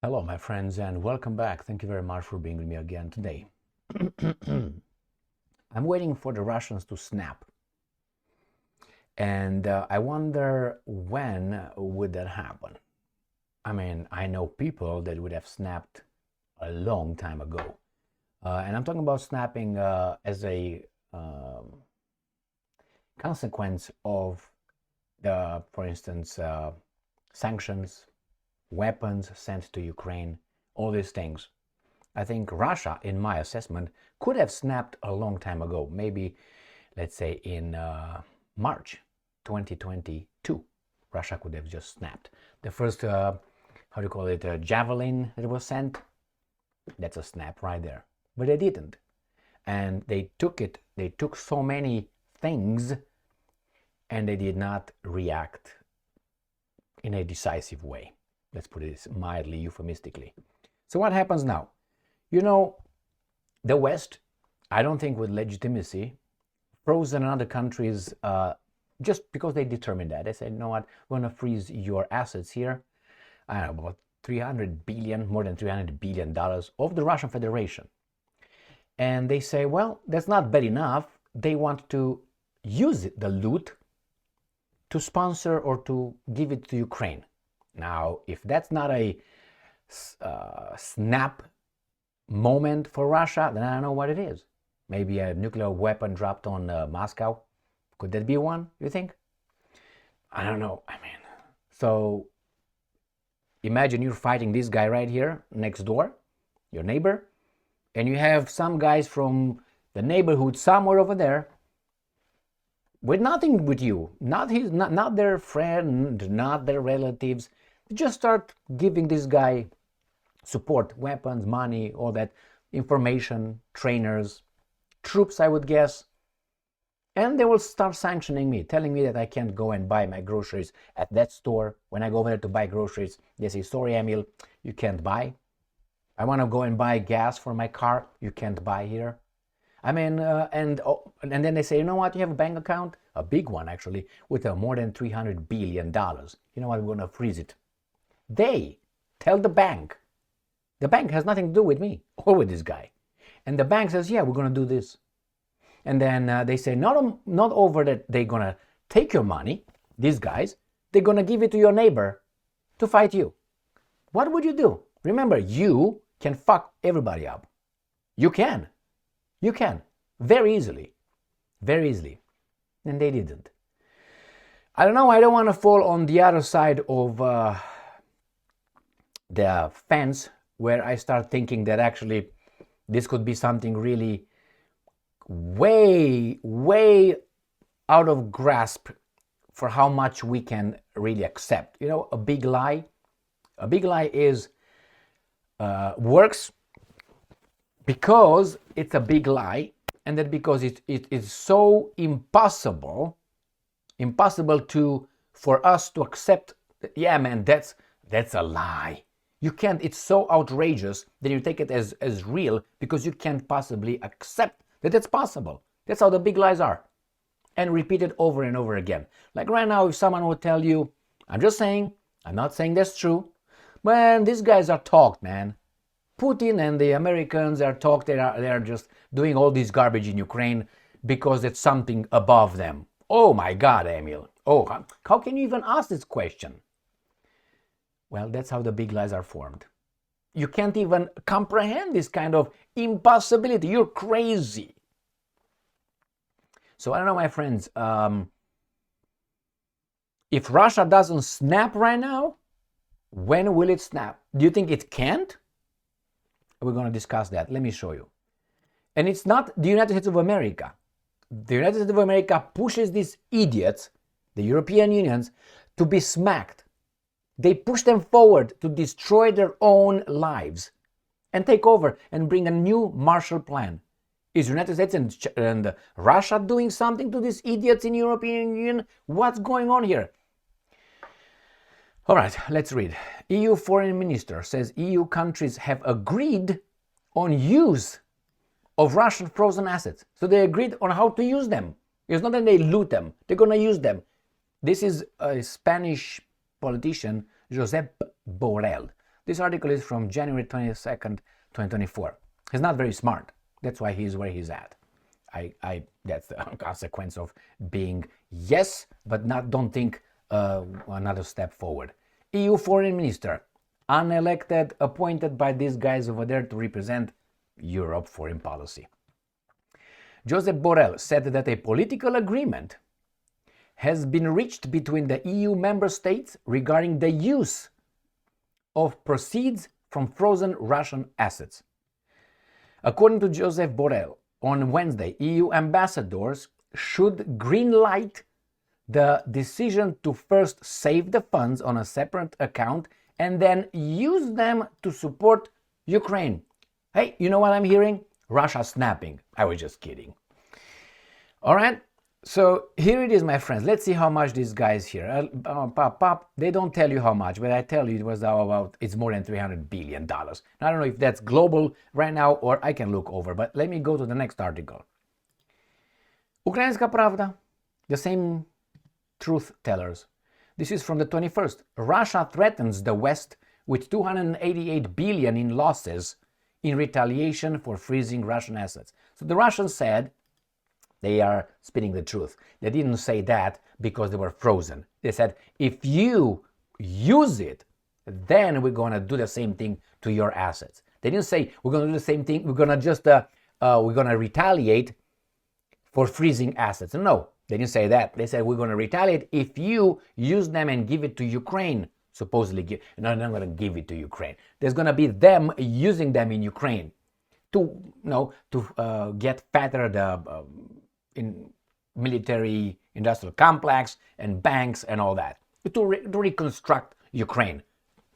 Hello, my friends, and welcome back. Thank you very much for being with me again today. I'm waiting for the Russians to snap, and I wonder when would that happen. I mean, I know people that would have snapped a long time ago, and I'm talking about snapping as a consequence of for instance, sanctions, weapons sent to Ukraine, all these things. I think Russia, in my assessment, could have snapped a long time ago. Maybe, let's say in March 2022, Russia could have just snapped. The first, how do you call it, javelin that was sent, that's a snap right there. But they didn't. And they took so many things, and they did not react in a decisive way. Let's put it mildly euphemistically. So what happens now? You know, the West, I don't think with legitimacy, frozen other countries just because they determined that. They said, you know what, we're going to freeze your assets here. I don't know, about 300 billion, more than $300 billion of the Russian Federation. And they say, well, that's not bad enough. They want to use it, the loot, to sponsor or to give it to Ukraine. Now, if that's not a snap moment for Russia, then I don't know what it is. Maybe a nuclear weapon dropped on Moscow. Could that be one, you think? I don't know. I mean, so imagine you're fighting this guy right here next door, your neighbor, and you have some guys from the neighborhood somewhere over there with nothing with you, not their friend, not their relatives. Just start giving this guy support, weapons, money, all that information, trainers, troops, I would guess. And they will start sanctioning me, telling me that I can't go and buy my groceries at that store. When I go over there to buy groceries, they say, sorry, Emil, you can't buy. I want to go and buy gas for my car. You can't buy here. I mean, and then they say, you know what, you have a bank account, a big one actually, with more than $300 billion. You know what, we're going to freeze it. They tell the bank has nothing to do with me or with this guy. And the bank says, yeah, we're going to do this. And then they say, not over that they're going to take your money, these guys, they're going to give it to your neighbor to fight you. What would you do? Remember, you can fuck everybody up. You can. You can. Very easily. Very easily. And they didn't. I don't know, I don't want to fall on the other side of the fence where I start thinking that actually this could be something really way, way out of grasp for how much we can really accept. You know, a big lie is works because it's a big lie, and that because it is so impossible for us to accept that, yeah, man, that's a lie. You can't, it's so outrageous that you take it as real because you can't possibly accept that it's possible. That's how the big lies are. And repeat it over and over again. Like right now, if someone would tell you, I'm just saying, I'm not saying that's true, man, these guys are talked, man. Putin and the Americans are talked, they are just doing all this garbage in Ukraine because it's something above them. Oh my God, Emil. Oh, how can you even ask this question? Well, that's how the big lies are formed. You can't even comprehend this kind of impossibility. You're crazy. So I don't know, my friends, if Russia doesn't snap right now, when will it snap? Do you think it can't? We're going to discuss that. Let me show you. And it's not the United States of America. The United States of America pushes these idiots, the European Unions, to be smacked. They push them forward to destroy their own lives and take over and bring a new Marshall Plan. Is United States and Russia doing something to these idiots in European Union? What's going on here? All right, let's read. EU Foreign Minister says EU countries have agreed on use of Russian frozen assets. So they agreed on how to use them. It's not that they loot them. They're going to use them. This is a Spanish politician, Josep Borrell. This article is from January 22nd, 2024. He's not very smart. That's why he's where he's at. That's the consequence of being yes, but don't think another step forward. EU foreign minister, unelected, appointed by these guys over there to represent Europe foreign policy. Josep Borrell said that a political agreement has been reached between the EU member states regarding the use of proceeds from frozen Russian assets. According to Josep Borrell, on Wednesday, EU ambassadors should greenlight the decision to first save the funds on a separate account and then use them to support Ukraine. Hey, you know what I'm hearing? Russia snapping. I was just kidding. All right, so here it is, my friends. Let's see how much these guys here. They don't tell you how much, but I tell you it was it's more than $300 billion. Now, I don't know if that's global right now or I can look over, but let me go to the next article. Ukrainska Pravda, the same truth tellers. This is from the 21st. Russia threatens the West with $288 billion in losses in retaliation for freezing Russian assets. So the Russians said they are spitting the truth. They didn't say that because they were frozen. They said, if you use it, then we're going to do the same thing to your assets. They didn't say we're going to do the same thing. We're going to just we're going to retaliate for freezing assets. No, they didn't say that. They said we're going to retaliate if you use them and give it to Ukraine. Supposedly, no, they're not going to give it to Ukraine. There's going to be them using them in Ukraine to get fatter the in military industrial complex and banks and all that to reconstruct Ukraine.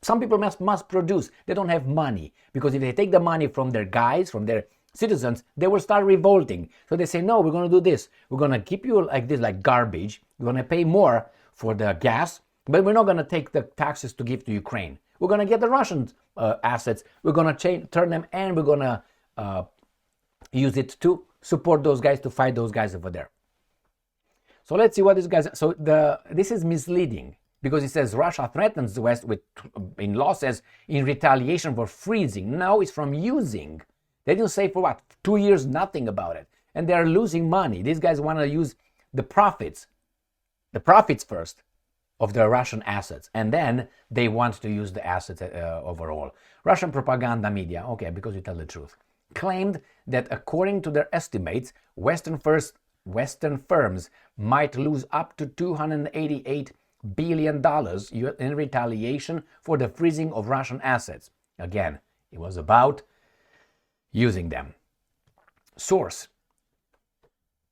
Some people must produce. They don't have money because if they take the money from their guys, from their citizens, they will start revolting. So they say, no, we're going to do this. We're going to keep you like this, like garbage. We're going to pay more for the gas, but we're not going to take the taxes to give to Ukraine. We're going to get the Russian assets. We're going to turn them and we're going to use it to support those guys, to fight those guys over there. So let's see what these guys. So this is misleading because it says Russia threatens the West in losses in retaliation for freezing. No, it's from using. They didn't say for what 2 years, nothing about it, and they are losing money. These guys want to use the profits first of the Russian assets, and then they want to use the assets overall. Russian propaganda media, okay, because you tell the truth, claimed that according to their estimates, Western firms might lose up to $288 billion in retaliation for the freezing of Russian assets. Again, it was about using them.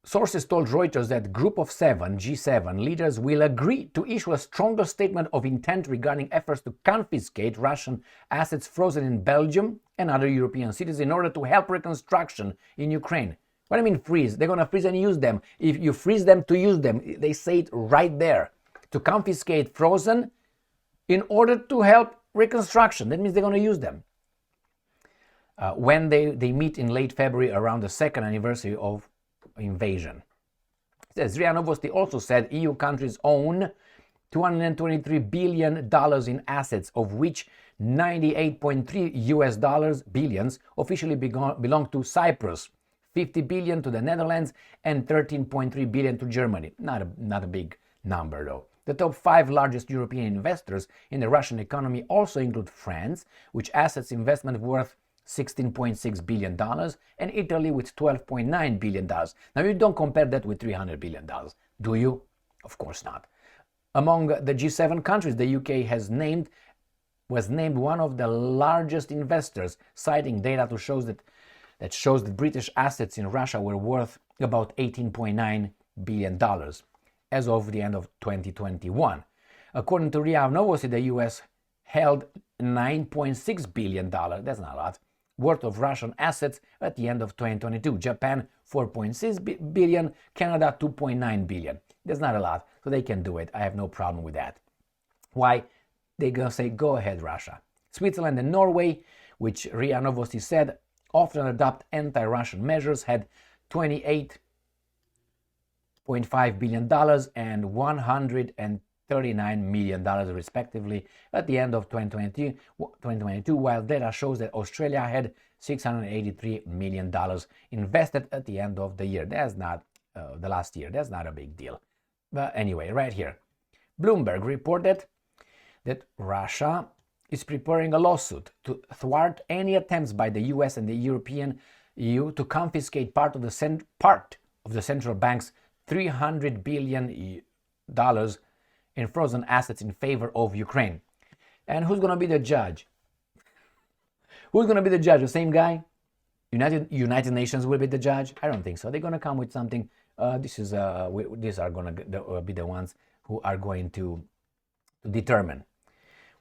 Sources told Reuters that Group of Seven, G7 leaders will agree to issue a stronger statement of intent regarding efforts to confiscate Russian assets frozen in Belgium and other European cities in order to help reconstruction in Ukraine. What do I mean freeze? They're going to freeze and use them. If you freeze them to use them, they say it right there. To confiscate frozen in order to help reconstruction. That means they're going to use them. When they meet in late February around the second anniversary of invasion. It says RIA Novosti also said EU countries own $223 billion in assets, of which $98.3 billion officially belong to Cyprus, $50 billion to the Netherlands, and $13.3 billion to Germany. Not a big number though. The top 5 largest European investors in the Russian economy also include France, which assets investment worth $16.6 billion, and Italy with $12.9 billion. Now, you don't compare that with $300 billion, do you? Of course not. Among the G7 countries, the UK was named one of the largest investors, citing data that shows that British assets in Russia were worth about $18.9 billion as of the end of 2021. According to RIA Novosti, the US held $9.6 billion, that's not a lot, worth of Russian assets at the end of 2022. Japan, $4.6 billion, Canada, $2.9 billion. That's not a lot, so they can do it. I have no problem with that. Why? They're going to say, go ahead, Russia. Switzerland and Norway, which RIA Novosti said often adopt anti-Russian measures, had $28.5 billion and $103 $39 million respectively at the end of 2022, while data shows that Australia had $683 million invested at the end of the year. That's not the last year. That's not a big deal. But anyway, right here, Bloomberg reported that Russia is preparing a lawsuit to thwart any attempts by the US and the European EU to confiscate part of the central bank's $300 billion in frozen assets in favor of Ukraine. And who's going to be the judge? Who's going to be the judge? The same guy? United Nations will be the judge? I don't think so. They're going to come with something. These are going to be the ones who are going to determine.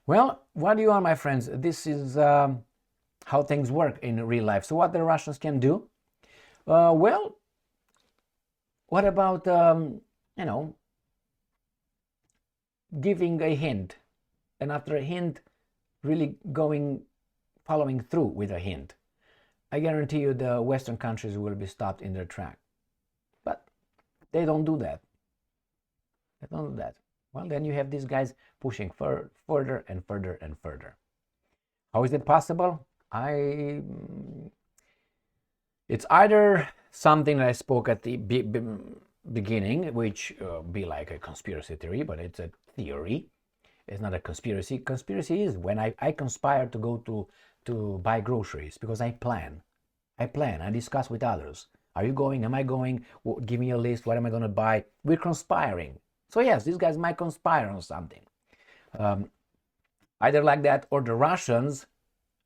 Well, what do you want, my friends? This is how things work in real life. So what the Russians can do? Well, what about, giving a hint, and after a hint, really following through with a hint? I guarantee you the Western countries will be stopped in their track. But they don't do that. Well, then you have these guys pushing further and further and further. How is it possible? It's either something that I spoke at the beginning, which be like a conspiracy theory, but it's a theory. It's not a conspiracy. Conspiracy is when I conspire to go to buy groceries because I plan. I discuss with others. Are you going? Am I going? Well, give me a list. What am I going to buy? We're conspiring. So yes, these guys might conspire on something. Either like that, or the Russians,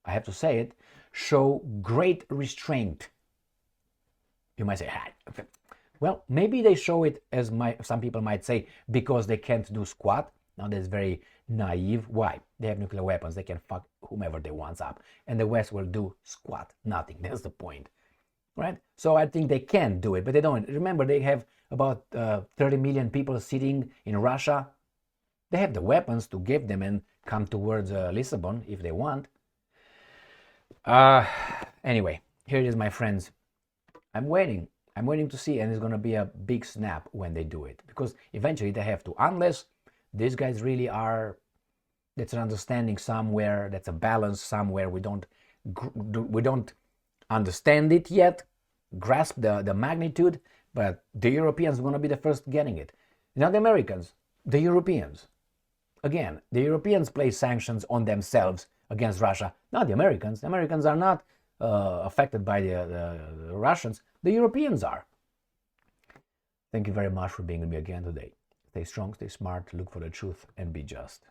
I have to say it, show great restraint. You might say, well, maybe they show it as some people might say, because they can't do squat. Now that's very naive. Why? They have nuclear weapons. They can fuck whomever they want up. And the West will do squat. Nothing. That's the point. Right? So I think they can do it, but they don't. Remember, they have about 30 million people sitting in Russia. They have the weapons to give them and come towards Lisbon if they want. Anyway, here it is, my friends. I'm waiting to see, and it's going to be a big snap when they do it, because eventually they have to, unless these guys really are, that's an understanding somewhere, that's a balance somewhere, we don't understand it yet, grasp the magnitude, but the Europeans are going to be the first getting it. Not the Americans, the Europeans. Again, the Europeans place sanctions on themselves against Russia, not the Americans. The Americans are not affected by the Russians. The Europeans are. Thank you very much for being with me again today. Stay strong, stay smart, look for the truth, and be just.